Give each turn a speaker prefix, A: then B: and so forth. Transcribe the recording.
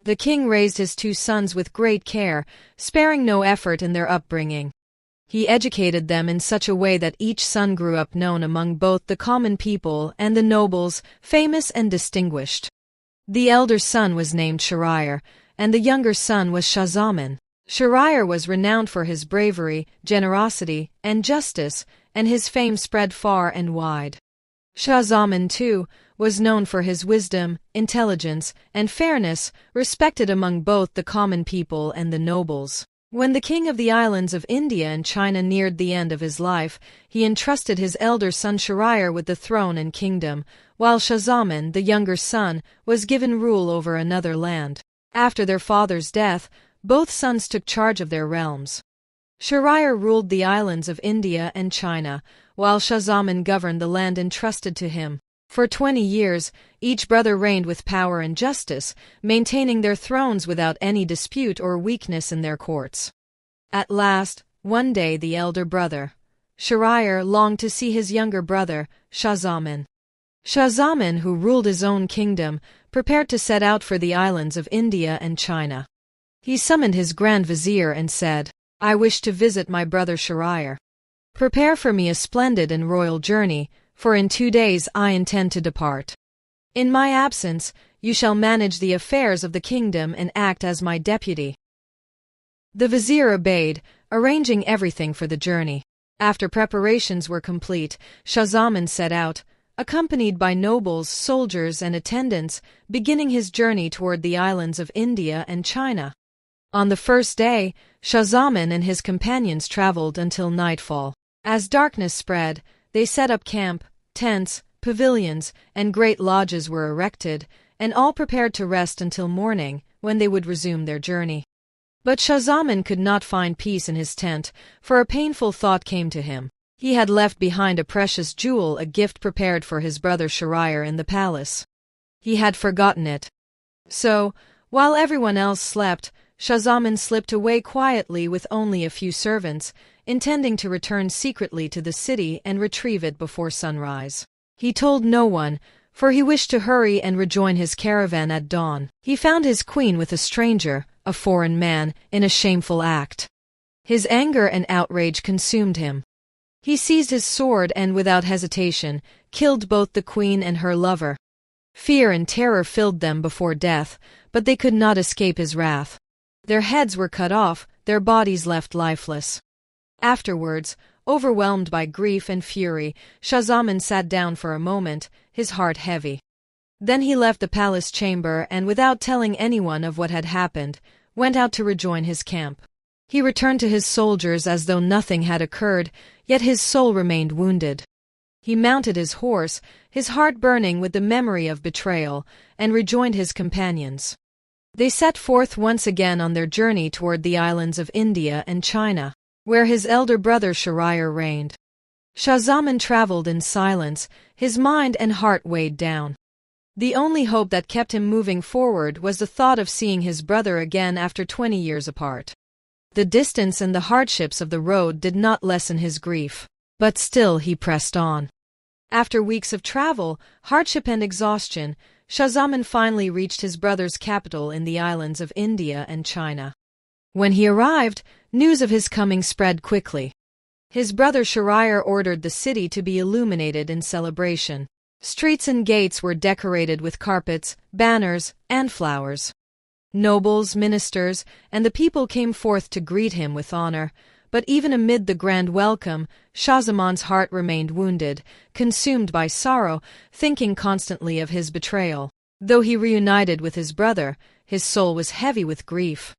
A: The king raised his two sons with great care, sparing no effort in their upbringing. He educated them in such a way that each son grew up known among both the common people and the nobles, famous and distinguished. The elder son was named Schahryar, and the younger son was Zaman. Schahryar was renowned for his bravery, generosity, and justice, and his fame spread far and wide. Zaman, too, was known for his wisdom, intelligence, and fairness, respected among both the common people and the nobles. When the king of the islands of India and China neared the end of his life, he entrusted his elder son Schahryar with the throne and kingdom, while Zaman, the younger son, was given rule over another land. After their father's death, both sons took charge of their realms. Schahryar ruled the islands of India and China, while Zaman governed the land entrusted to him. For 20 years, each brother reigned with power and justice, maintaining their thrones without any dispute or weakness in their courts. At last, one day the elder brother, Schahryar, longed to see his younger brother, Zaman. Zaman, who ruled his own kingdom, prepared to set out for the islands of India and China. He summoned his grand vizier and said, "I wish to visit my brother Schahryar. Prepare for me a splendid and royal journey, for in 2 days I intend to depart. In my absence, you shall manage the affairs of the kingdom and act as my deputy." The vizier obeyed, arranging everything for the journey. After preparations were complete, Zaman set out, accompanied by nobles, soldiers, and attendants, beginning his journey toward the islands of India and China. On the first day, Zaman and his companions traveled until nightfall. As darkness spread, they set up camp, tents, pavilions, and great lodges were erected, and all prepared to rest until morning, when they would resume their journey. But Zaman could not find peace in his tent, for a painful thought came to him. He had left behind a precious jewel, a gift prepared for his brother Schahryar in the palace. He had forgotten it. So, while everyone else slept, Zaman slipped away quietly with only a few servants, intending to return secretly to the city and retrieve it before sunrise. He told no one, for he wished to hurry and rejoin his caravan at dawn. He found his queen with a stranger, a foreign man, in a shameful act. His anger and outrage consumed him. He seized his sword and, without hesitation, killed both the queen and her lover. Fear and terror filled them before death, but they could not escape his wrath. Their heads were cut off, their bodies left lifeless. Afterwards, overwhelmed by grief and fury, Zaman sat down for a moment, his heart heavy. Then he left the palace chamber and, without telling anyone of what had happened, went out to rejoin his camp. He returned to his soldiers as though nothing had occurred, yet his soul remained wounded. He mounted his horse, his heart burning with the memory of betrayal, and rejoined his companions. They set forth once again on their journey toward the islands of India and China, where his elder brother Schahryar reigned. Zaman traveled in silence, his mind and heart weighed down. The only hope that kept him moving forward was the thought of seeing his brother again after 20 years apart. The distance and the hardships of the road did not lessen his grief, but still he pressed on. After weeks of travel, hardship and exhaustion, Zaman finally reached his brother's capital in the islands of India and China. When he arrived, news of his coming spread quickly. His brother Schahryar ordered the city to be illuminated in celebration. Streets and gates were decorated with carpets, banners, and flowers. Nobles, ministers, and the people came forth to greet him with honor, but even amid the grand welcome, Zaman's heart remained wounded, consumed by sorrow, thinking constantly of his betrayal. Though he reunited with his brother, his soul was heavy with grief.